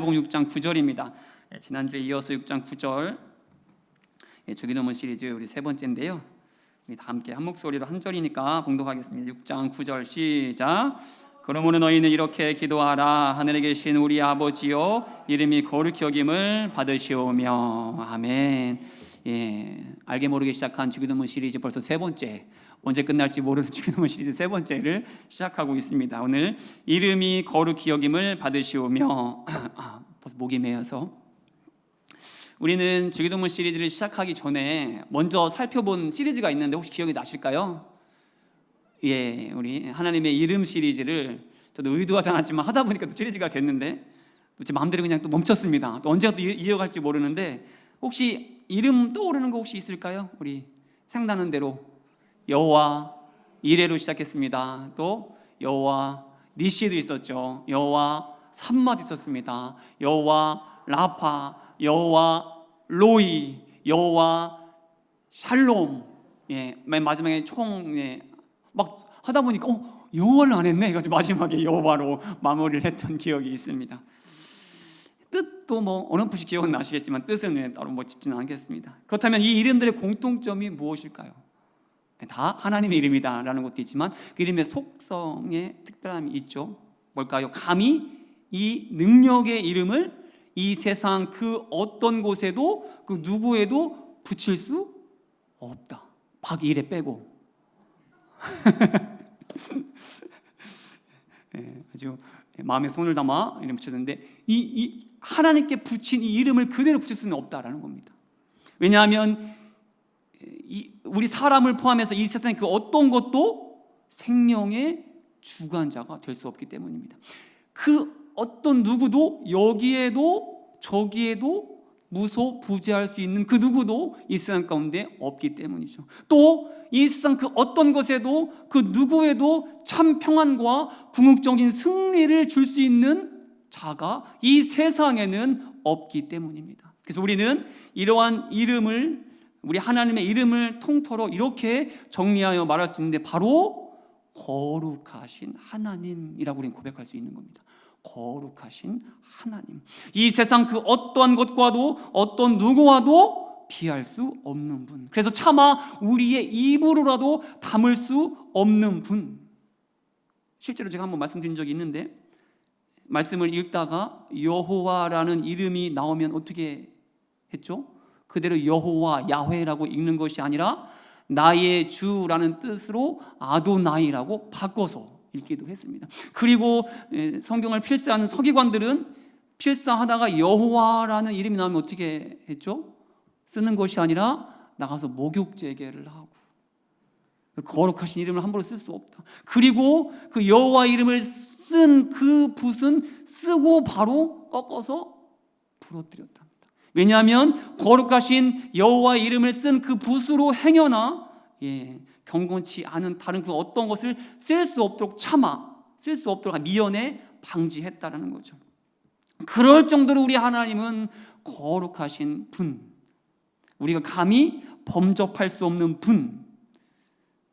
마태복음 6장 9절입니다. 지난주에 이어서 6장 9절 주기도문 시리즈 우리 세 번째인데요. 우리 다 함께 한 목소리로 한 절이니까 봉독하겠습니다. 6장 9절 시작. 그러므로 너희는 이렇게 기도하라. 하늘에 계신 우리 아버지여, 이름이 거룩히 여김을 받으시오며. 아멘. 알게 모르게 시작한 주기도문 시리즈 벌써 세 번째, 언제 끝날지 모르는 주기도문 시리즈 세 번째를 시작하고 있습니다. 오늘 이름이 거룩히 여김을 받으시오며. 벌써 목이 메어서 우리는 주기도문 시리즈를 시작하기 전에 먼저 살펴본 시리즈가 있는데 혹시 기억이 나실까요? 우리 하나님의 이름 시리즈를 저도 의도하지 않았지만 하다 보니까 또 시리즈가 됐는데 또 제 마음대로 그냥 또 멈췄습니다. 또 언제가 또 이어갈지 모르는데 혹시 이름 떠오르는 거 혹시 있을까요? 우리 생각나는 대로 여호와 이레로 시작했습니다. 또 여호와 니시도 있었죠. 여호와 삼마도 있었습니다. 여호와 라파, 여호와 로이, 여호와 샬롬. 맨 마지막에 막 하다 보니까 여호와를 안 했네 해가지고 마지막에 여호와로 마무리를 했던 기억이 있습니다. 뜻도 어렴풋이 기억은 나시겠지만 뜻은 따로 짚지는 않겠습니다. 그렇다면 이 이름들의 공통점이 무엇일까요? 다 하나님의 이름이다라는 것도 있지만 그 이름의 속성에 특별함이 있죠. 뭘까요? 감히 이 능력의 이름을 이 세상 그 어떤 곳에도 그 누구에도 붙일 수 없다. 박이래 빼고. 아주 마음에 손을 담아 이름 붙였는데 이 하나님께 붙인 이 이름을 그대로 붙일 수는 없다라는 겁니다. 왜냐하면 우리 사람을 포함해서 이 세상의 그 어떤 것도 생명의 주관자가 될 수 없기 때문입니다. 그 어떤 누구도 여기에도 저기에도 무소부재할 수 있는 그 누구도 이 세상 가운데 없기 때문이죠. 또 이 세상 그 어떤 것에도 그 누구에도 참 평안과 궁극적인 승리를 줄 수 있는 자가 이 세상에는 없기 때문입니다. 그래서 우리는 이러한 이름을, 우리 하나님의 이름을 통틀어 이렇게 정리하여 말할 수 있는데 바로 거룩하신 하나님이라고 우리는 고백할 수 있는 겁니다. 거룩하신 하나님, 이 세상 그 어떠한 것과도 어떤 누구와도 비할 수 없는 분, 그래서 차마 우리의 입으로라도 담을 수 없는 분. 실제로 제가 한번 말씀드린 적이 있는데 말씀을 읽다가 여호와라는 이름이 나오면 어떻게 했죠? 그대로 여호와, 야훼라고 읽는 것이 아니라 나의 주라는 뜻으로 아도나이라고 바꿔서 읽기도 했습니다. 그리고 성경을 필사하는 서기관들은 필사하다가 여호와라는 이름이 나오면 어떻게 했죠? 쓰는 것이 아니라 나가서 목욕제계를 하고, 거룩하신 이름을 함부로 쓸 수 없다. 그리고 그 여호와 이름을 쓴 그 붓은 쓰고 바로 꺾어서 부러뜨렸답니다. 왜냐하면 거룩하신 여호와 이름을 쓴 그 붓으로 행여나 경건치 않은 다른 그 어떤 것을 쓸 수 없도록 쓸 수 없도록 미연에 방지했다라는 거죠. 그럴 정도로 우리 하나님은 거룩하신 분, 우리가 감히 범접할 수 없는 분.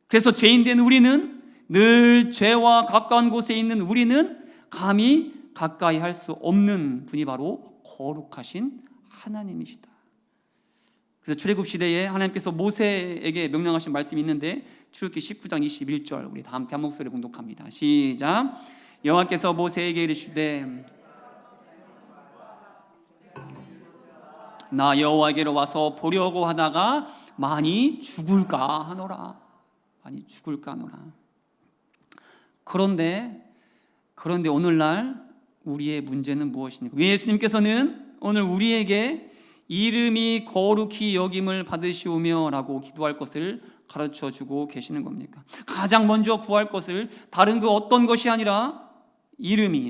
그래서 죄인된 우리는, 늘 죄와 가까운 곳에 있는 우리는 감히 가까이 할 수 없는 분이 바로 거룩하신 하나님이시다. 그래서 출애굽 시대에 하나님께서 모세에게 명령하신 말씀이 있는데 출애굽기 19장 21절 우리 다 함께 한 목소리 봉독합니다. 시작. 여호와께서 모세에게 이르시되 나 여호와에게로 와서 보려고 하다가 많이 죽을까 하노라. 많이 죽을까 하노라. 그런데 오늘날 우리의 문제는 무엇입니까? 예수님께서는 오늘 우리에게 이름이 거룩히 여김을 받으시오며 라고 기도할 것을 가르쳐주고 계시는 겁니까? 가장 먼저 구할 것을 다른 그 어떤 것이 아니라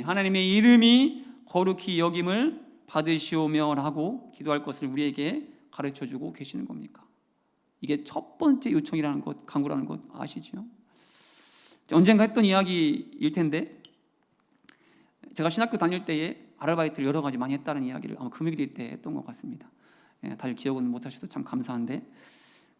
하나님의 이름이 거룩히 여김을 받으시오며 라고 기도할 것을 우리에게 가르쳐주고 계시는 겁니까? 이게 첫 번째 요청이라는 것, 간구라는 것 아시죠? 언젠가 했던 이야기일 텐데 제가 신학교 다닐 때에 아르바이트를 여러 가지 많이 했다는 이야기를 아마 금요일 때 했던 것 같습니다. 다들 기억은 못 하셔서 참 감사한데,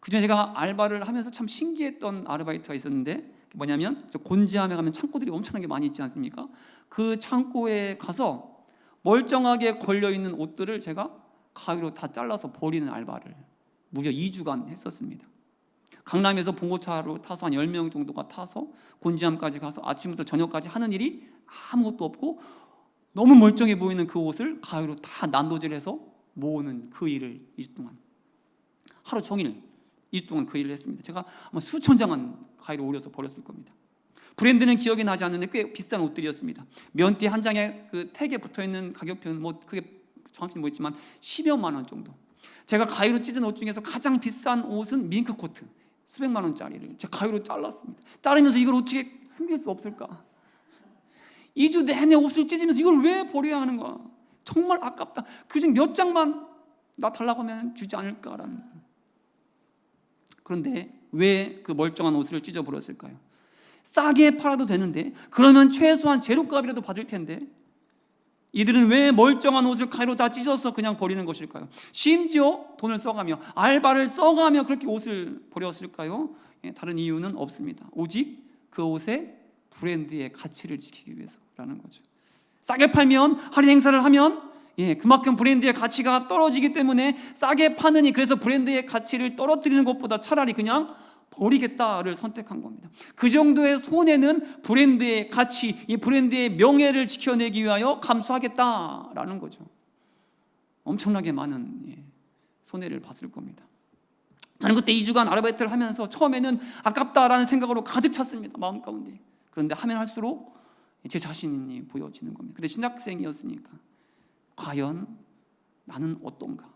그중에 제가 알바를 하면서 참 신기했던 아르바이트가 있었는데 뭐냐면 곤지암에 가면 창고들이 엄청나게 많이 있지 않습니까? 그 창고에 가서 멀쩡하게 걸려있는 옷들을 제가 가위로 다 잘라서 버리는 알바를 무려 2주간 했었습니다. 강남에서 봉고차로 타서 한 10명 정도가 타서 곤지암까지 가서 아침부터 저녁까지 하는 일이 아무것도 없고 너무 멀쩡해 보이는 그 옷을 가위로 다 난도질해서 모으는 그 일을 2주 동안, 하루 종일 2주 동안 그 일을 했습니다. 제가 아마 수천 장은 가위로 오려서 버렸을 겁니다. 브랜드는 기억이 나지 않는데 꽤 비싼 옷들이었습니다. 면티 한 장에 그 택에 붙어있는 가격표는 뭐 그게 정확히는 모르겠지만 10여만 원 정도. 제가 가위로 찢은 옷 중에서 가장 비싼 옷은 밍크 코트 수백만 원짜리를 제가 가위로 잘랐습니다. 자르면서 이걸 어떻게 숨길 수 없을까? 2주 내내 옷을 찢으면서 이걸 왜 버려야 하는 거야? 정말 아깝다. 그중 몇 장만 나 달라고 하면 주지 않을까라는 거예요. 그런데 왜 그 멀쩡한 옷을 찢어버렸을까요? 싸게 팔아도 되는데, 그러면 최소한 재료값이라도 받을 텐데 이들은 왜 멀쩡한 옷을 가위로 다 찢어서 그냥 버리는 것일까요? 심지어 돈을 써가며 알바를 써가며 그렇게 옷을 버렸을까요? 다른 이유는 없습니다. 오직 그 옷의 브랜드의 가치를 지키기 위해서라는 거죠. 싸게 팔면, 할인 행사를 하면 그만큼 브랜드의 가치가 떨어지기 때문에 싸게 파느니, 그래서 브랜드의 가치를 떨어뜨리는 것보다 차라리 그냥 버리겠다를 선택한 겁니다. 그 정도의 손해는 브랜드의 가치, 이 브랜드의 명예를 지켜내기 위하여 감수하겠다라는 거죠. 엄청나게 많은 손해를 봤을 겁니다. 저는 그때 2주간 아르바이트를 하면서 처음에는 아깝다라는 생각으로 가득 찼습니다. 마음 가운데. 그런데 하면 할수록 제 자신이 보여지는 겁니다. 근데 신학생이었으니까 과연 나는 어떤가?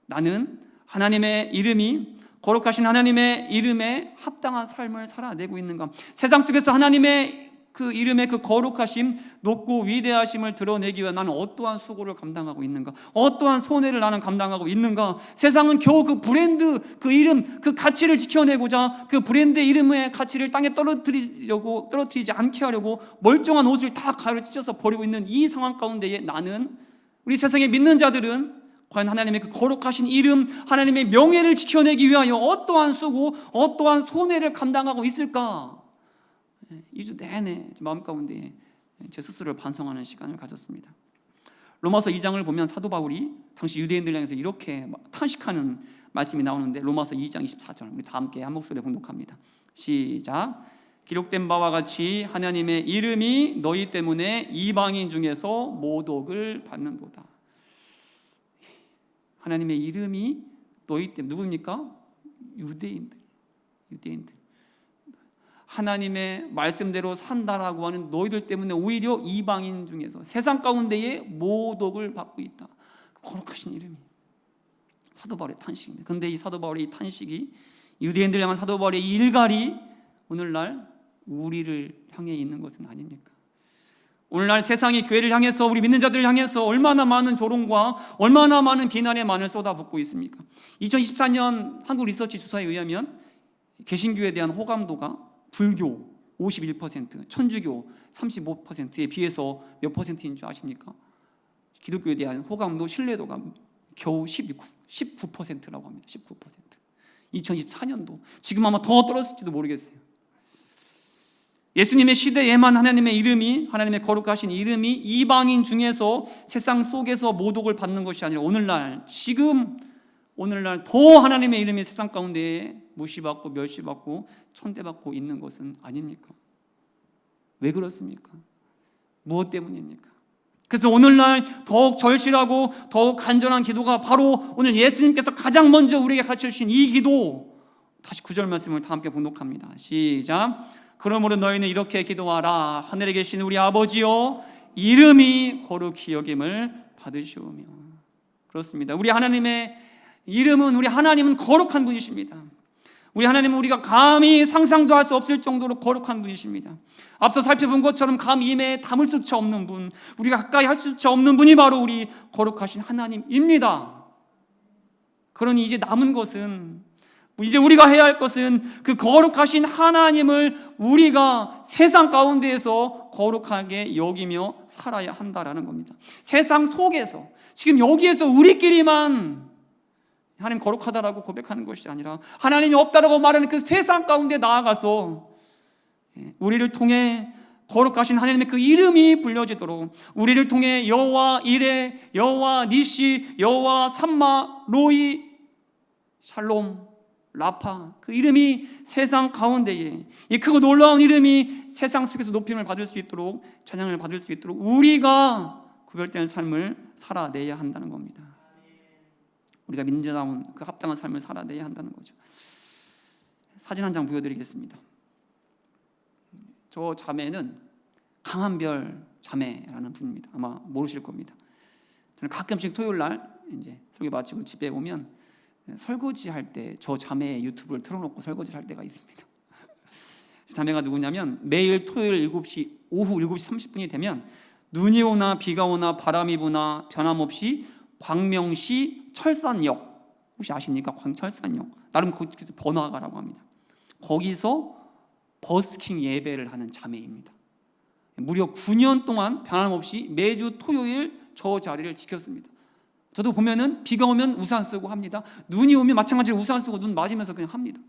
나는 하나님의 이름이, 거룩하신 하나님의 이름에 합당한 삶을 살아내고 있는가? 세상 속에서 하나님의 그 이름의 그 거룩하심, 높고 위대하심을 드러내기 위해 나는 어떠한 수고를 감당하고 있는가? 어떠한 손해를 나는 감당하고 있는가? 세상은 겨우 그 브랜드, 그 이름, 그 가치를 지켜내고자 그 브랜드의 이름의 가치를 땅에 떨어뜨리지 않게 하려고 멀쩡한 옷을 다 가위로 찢어서 버리고 있는 이 상황 가운데에 나는, 우리 세상에 믿는 자들은 과연 하나님의 그 거룩하신 이름, 하나님의 명예를 지켜내기 위하여 어떠한 수고, 어떠한 손해를 감당하고 있을까? 2주 내내 제 마음 가운데 제 스스로를 반성하는 시간을 가졌습니다. 로마서 2장을 보면 사도 바울이 당시 유대인들 향해서 이렇게 탄식하는 말씀이 나오는데, 로마서 2장 24절 우리 다 함께 한 목소리에 봉독합니다. 시작. 기록된 바와 같이 하나님의 이름이 너희 때문에 이방인 중에서 모독을 받는도다. 하나님의 이름이 너희 때문에, 누굽니까? 유대인들. 하나님의 말씀대로 산다라고 하는 너희들 때문에 오히려 이방인 중에서 세상 가운데에 모독을 받고 있다. 거룩하신 이름이 사도 바울의 탄식입니다. 그런데 이 사도 바울의 이 탄식이, 유대인들 향한 사도 바울의 이 일갈이 오늘날 우리를 향해 있는 것은 아닙니까? 오늘날 세상이 교회를 향해서, 우리 믿는 자들을 향해서 얼마나 많은 조롱과 얼마나 많은 비난의 만을 쏟아붓고 있습니까? 2024년 한국 리서치 조사에 의하면 개신교에 대한 호감도가 불교 51%, 천주교 35%에 비해서 몇 퍼센트인 줄 아십니까? 기독교에 대한 호감도, 신뢰도가 겨우 19%라고 합니다. 19%. 2024년도 지금 아마 더 떨어질지도 모르겠어요. 예수님의 시대에만 하나님의 이름이, 하나님의 거룩하신 이름이 이방인 중에서 세상 속에서 모독을 받는 것이 아니라 오늘날 더 하나님의 이름이 세상 가운데 무시받고 멸시받고 천대받고 있는 것은 아닙니까? 왜 그렇습니까? 무엇 때문입니까? 그래서 오늘날 더욱 절실하고 더욱 간절한 기도가 바로 오늘 예수님께서 가장 먼저 우리에게 가르쳐주신 이 기도, 다시 9절 말씀을 다 함께 봉독합니다. 시작. 그러므로 너희는 이렇게 기도하라. 하늘에 계신 우리 아버지여, 이름이 거룩히 여김을 받으시오며. 그렇습니다. 우리 하나님의 이름은, 우리 하나님은 거룩한 분이십니다. 우리 하나님은 우리가 감히 상상도 할 수 없을 정도로 거룩한 분이십니다. 앞서 살펴본 것처럼 감 임에 담을 수차 없는 분, 우리가 가까이 할 수차 없는 분이 바로 우리 거룩하신 하나님입니다. 그러니 이제 남은 것은, 이제 우리가 해야 할 것은 그 거룩하신 하나님을 우리가 세상 가운데에서 거룩하게 여기며 살아야 한다라는 겁니다. 세상 속에서, 지금 여기에서 우리끼리만 하나님 거룩하다라고 고백하는 것이 아니라 하나님이 없다라고 말하는 그 세상 가운데 나아가서 우리를 통해 거룩하신 하나님의 그 이름이 불려지도록 우리를 통해 여호와 이레, 여호와 니시, 여호와 삼마, 로이, 샬롬, 라파, 그 이름이 세상 가운데에 이 크고 놀라운 이름이 세상 속에서 높임을 받을 수 있도록, 찬양을 받을 수 있도록 우리가 구별된 삶을 살아내야 한다는 겁니다. 우리가 민주다운 그 합당한 삶을 살아내야 한다는 거죠. 사진 한 장 보여드리겠습니다. 저 자매는 강한별 자매라는 분입니다. 아마 모르실 겁니다. 저는 가끔씩 토요일 날 이제 설교 마치고 집에 오면 설거지 할 때 저 자매의 유튜브를 틀어놓고 설거지를 할 때가 있습니다. 자매가 누구냐면 매일 토요일 7시, 오후 7시 30분이 되면 눈이 오나 비가 오나 바람이 부나 변함없이 광명시 철산역, 혹시 아십니까? 광철산역, 나름 거기서 번화가라고 합니다. 거기서 버스킹 예배를 하는 자매입니다. 무려 9년 동안 변함없이 매주 토요일 저 자리를 지켰습니다. 저도 보면은 비가 오면 우산 쓰고 합니다. 눈이 오면 마찬가지로 우산 쓰고 눈 맞으면서 그냥 합니다.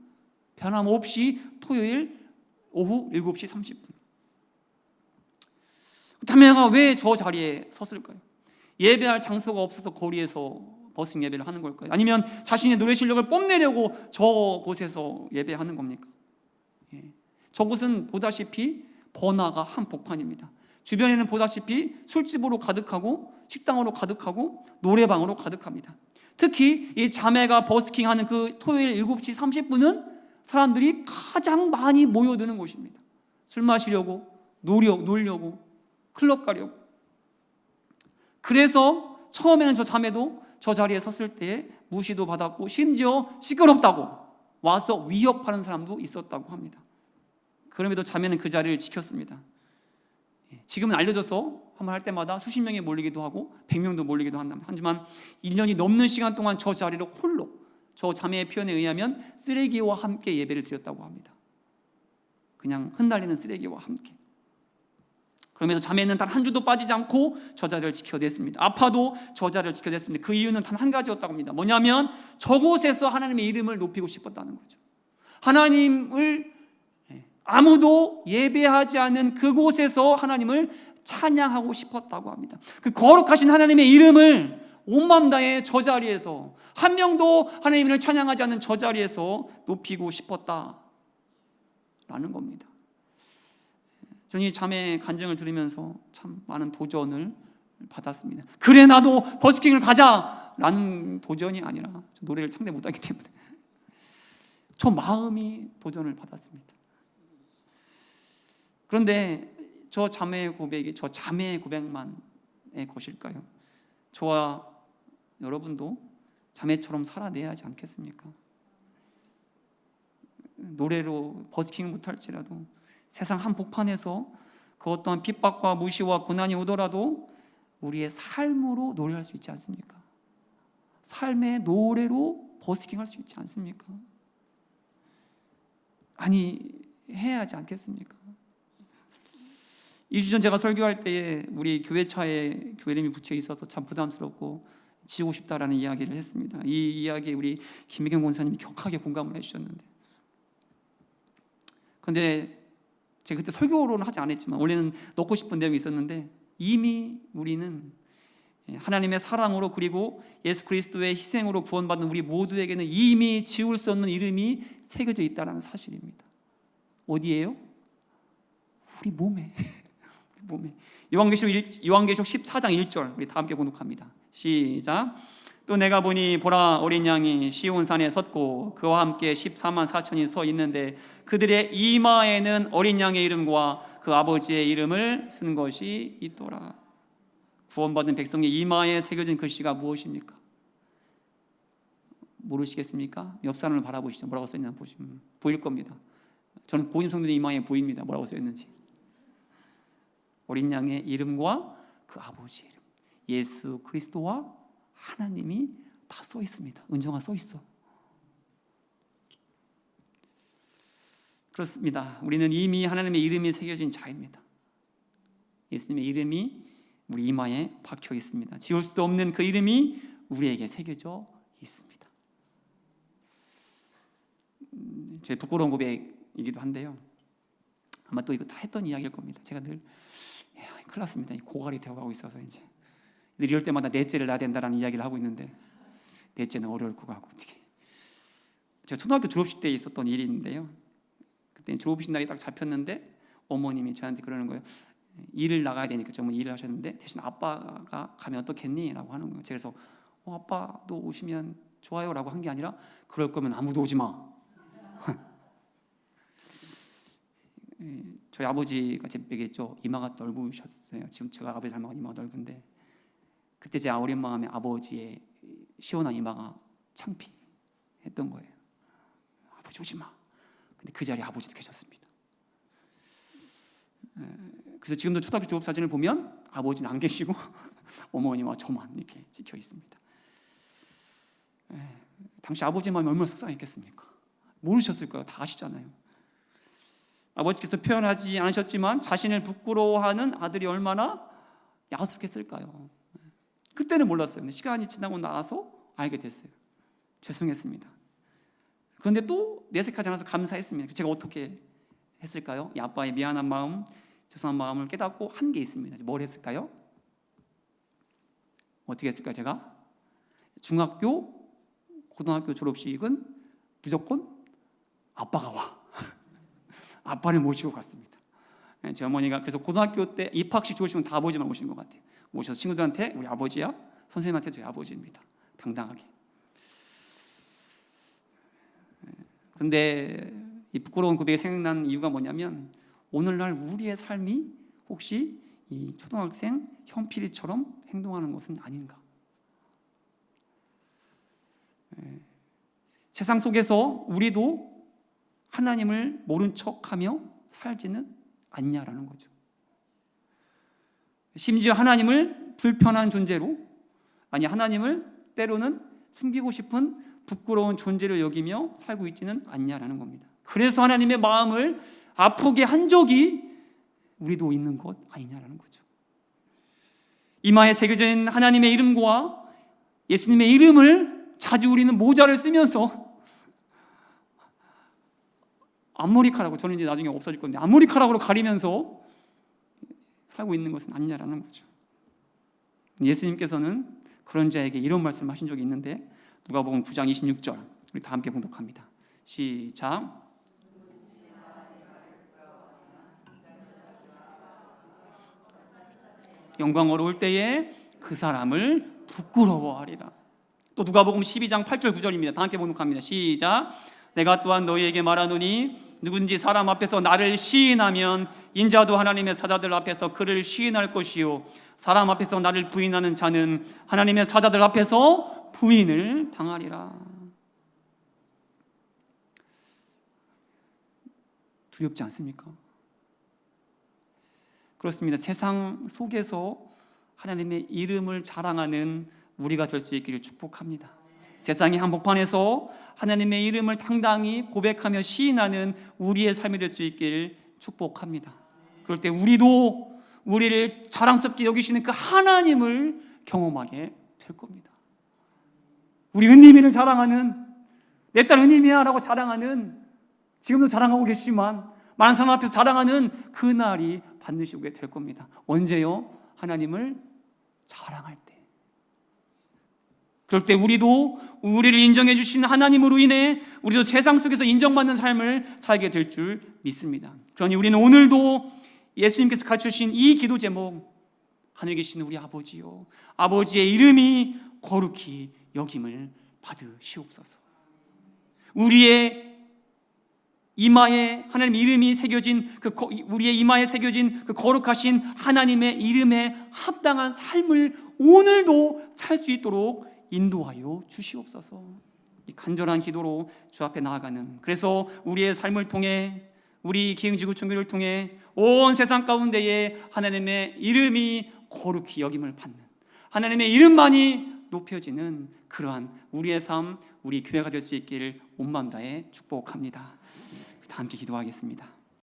변함없이 토요일 오후 7시 30분. 자매가 왜 저 자리에 섰을까요? 예배할 장소가 없어서 거리에서 버스킹 예배를 하는 걸까요? 아니면 자신의 노래 실력을 뽐내려고 저곳에서 예배하는 겁니까? 저곳은 보다시피 번화가 한복판입니다. 주변에는 보다시피 술집으로 가득하고 식당으로 가득하고 노래방으로 가득합니다. 특히 이 자매가 버스킹하는 그 토요일 7시 30분은 사람들이 가장 많이 모여드는 곳입니다. 술 마시려고, 놀려고, 클럽 가려고. 그래서 처음에는 저 자매도 저 자리에 섰을 때 무시도 받았고 심지어 시끄럽다고 와서 위협하는 사람도 있었다고 합니다. 그럼에도 자매는 그 자리를 지켰습니다. 지금은 알려져서 한번 할 때마다 수십 명이 몰리기도 하고 100명도 몰리기도 한다. 하지만 1년이 넘는 시간 동안 저 자리를 홀로, 저 자매의 표현에 의하면 쓰레기와 함께 예배를 드렸다고 합니다. 그냥 흩날리는 쓰레기와 함께. 그러면서 자매는 단 한 주도 빠지지 않고 저 자리를 지켜냈습니다. 아파도 저 자리를 지켜냈습니다. 그 이유는 단 한 가지였다고 합니다. 뭐냐면 저곳에서 하나님의 이름을 높이고 싶었다는 거죠. 하나님을 아무도 예배하지 않는 그곳에서 하나님을 찬양하고 싶었다고 합니다. 그 거룩하신 하나님의 이름을 온 마음 다해 저 자리에서, 한 명도 하나님을 찬양하지 않는 저 자리에서 높이고 싶었다라는 겁니다. 저는 이 자매의 간증을 들으면서 참 많은 도전을 받았습니다. 그래 나도 버스킹을 가자라는 도전이 아니라 노래를 창대 못하기 때문에 저 마음이 도전을 받았습니다. 그런데 저 자매의 고백이 저 자매의 고백만의 것일까요? 저와 여러분도 자매처럼 살아내야 하지 않겠습니까? 노래로 버스킹 못할지라도 세상 한복판에서 그 어떠한 핍박과 무시와 고난이 오더라도 우리의 삶으로 노래할 수 있지 않습니까? 삶의 노래로 버스킹할 수 있지 않습니까? 아니 해야 하지 않겠습니까? 2주 전 제가 설교할 때에 우리 교회 차에 교회 이름이 붙여 있어서 참 부담스럽고 지우고 싶다라는 이야기를 했습니다. 이 이야기에 우리 김미경 권사님이 격하게 공감을 해주셨는데, 그런데 제가 그때 설교로는 하지 않았지만 원래는 넣고 싶은 내용이 있었는데 이미 우리는 하나님의 사랑으로 그리고 예수 그리스도의 희생으로 구원받는 우리 모두에게는 이미 지울 수 없는 이름이 새겨져 있다는 사실입니다. 어디예요? 우리 몸에. 요한계시록 14장 1절 우리 다 함께 봉독합니다. 시작. 또 내가 보니 보라 어린 양이 시온 산에 섰고 그와 함께 14만 4천이 서 있는데 그들의 이마에는 어린 양의 이름과 그 아버지의 이름을 쓴 것이 있더라. 구원받은 백성의 이마에 새겨진 글씨가 무엇입니까? 모르시겠습니까? 옆 사람을 바라보시죠. 뭐라고 써있나 보시면 보일 겁니다. 저는 보임 성도의 이마에 보입니다. 뭐라고 써있는지. 어린 양의 이름과 그 아버지의 이름, 예수 그리스도와 하나님이 다 써 있습니다. 은정아 써 있어. 그렇습니다. 우리는 이미 하나님의 이름이 새겨진 자입니다. 예수님의 이름이 우리 이마에 박혀 있습니다. 지울 수도 없는 그 이름이 우리에게 새겨져 있습니다. 제 부끄러운 고백이기도 한데요. 아마 또 이거 다 했던 이야기일 겁니다. 제가 늘 큰일 났습니다. 고갈이 되어가고 있어서 이제 늘 이럴 때마다 넷째를 낳아야 된다라는 이야기를 하고 있는데 넷째는 어려울 것 같고 어떻게. 제가 초등학교 졸업식 때 있었던 일이 있는데요. 그때 졸업식 날이 딱 잡혔는데 어머님이 저한테 그러는 거예요. 일을 나가야 되니까 정말 일을 하셨는데 대신 아빠가 가면 어떻겠니? 라고 하는 거예요. 그래서 아빠도 오시면 좋아요 라고 한 게 아니라 그럴 거면 아무도 오지 마. 저희 아버지가 제 뵙겠죠. 이마가 넓으셨어요. 지금 제가 아버지 닮아가 이마가 넓은데 그때 제 어린 마음에 아버지의 시원한 이마가 창피했던 거예요. 아버지 오지 마. 근데 그 자리에 아버지도 계셨습니다. 그래서 지금도 초등학교 졸업 사진을 보면 아버지는 안 계시고 어머니와 저만 이렇게 찍혀 있습니다. 당시 아버지 마음이 얼마나 속상했겠습니까? 모르셨을 거예요. 다 아시잖아요. 아버지께서 표현하지 않으셨지만 자신을 부끄러워하는 아들이 얼마나 야속했을까요? 그때는 몰랐어요. 근데 시간이 지나고 나서 알게 됐어요. 죄송했습니다. 그런데 또 내색하지 않아서 감사했습니다. 제가 어떻게 했을까요? 이 아빠의 미안한 마음, 죄송한 마음을 깨닫고 한 게 있습니다. 뭘 했을까요? 어떻게 했을까요? 제가 중학교, 고등학교 졸업식은 무조건 아빠가 와. 아빠를 모시고 갔습니다. 제 어머니가 그래서 고등학교 때 입학식 졸업식은 다 아버지만 오신 것 같아요. 오셔서 친구들한테 우리 아버지야, 선생님한테 저희 아버지입니다. 당당하게. 그런데 이 부끄러운 고백이 생각나는 이유가 뭐냐면 오늘날 우리의 삶이 혹시 이 초등학생 현필이처럼 행동하는 것은 아닌가. 세상 속에서 우리도 하나님을 모른 척하며 살지는 않냐라는 거죠. 심지어 하나님을 불편한 존재로, 아니 하나님을 때로는 숨기고 싶은 부끄러운 존재로 여기며 살고 있지는 않냐라는 겁니다. 그래서 하나님의 마음을 아프게 한 적이 우리도 있는 것 아니냐라는 거죠. 이마에 새겨진 하나님의 이름과 예수님의 이름을 자주 우리는 모자를 쓰면서 앞머리카락으로, 저는 이제 나중에 없어질 건데 앞머리카락으로 가리면서 살고 있는 것은 아니냐라는 거죠. 예수님께서는 그런 자에게 이런 말씀을 하신 적이 있는데 누가복음 9장 26절 우리 다 함께 봉독합니다. 시작. 영광 어려울 때에 그 사람을 부끄러워하리라. 또 누가복음 12장 8절 9절입니다. 다 함께 봉독합니다. 시작. 내가 또한 너희에게 말하노니 누군지 사람 앞에서 나를 시인하면 인자도 하나님의 사자들 앞에서 그를 시인할 것이요 사람 앞에서 나를 부인하는 자는 하나님의 사자들 앞에서 부인을 당하리라. 두렵지 않습니까? 그렇습니다. 세상 속에서 하나님의 이름을 자랑하는 우리가 될 수 있기를 축복합니다. 세상의 한복판에서 하나님의 이름을 당당히 고백하며 시인하는 우리의 삶이 될 수 있기를 축복합니다. 그럴 때 우리도 우리를 자랑스럽게 여기시는 그 하나님을 경험하게 될 겁니다. 우리 은님이를 자랑하는, 내 딸 은님이야 라고 자랑하는, 지금도 자랑하고 계시지만 많은 사람 앞에서 자랑하는 그날이 반드시 오게 될 겁니다. 언제요? 하나님을 자랑할 때. 그럴 때 우리도 우리를 인정해 주신 하나님으로 인해 우리도 세상 속에서 인정받는 삶을 살게 될 줄 믿습니다. 그러니 우리는 오늘도 예수님께서 가르쳐주신 이 기도 제목, 하늘에 계신 우리 아버지요, 아버지의 이름이 거룩히 여김을 받으시옵소서. 우리의 이마에 하나님의 이름이 새겨진 우리의 이마에 새겨진 그 거룩하신 하나님의 이름에 합당한 삶을 오늘도 살 수 있도록 인도하여 주시옵소서. 이 간절한 기도로 주 앞에 나아가는, 그래서 우리의 삶을 통해, 우리 기흥지구촌교를 통해 온 세상 가운데에 하나님의 이름이 거룩히 여김을 받는, 하나님의 이름만이 높여지는 그러한 우리의 삶, 우리 교회가 될 수 있기를 온 마음 다해 축복합니다. 다 함께 기도하겠습니다.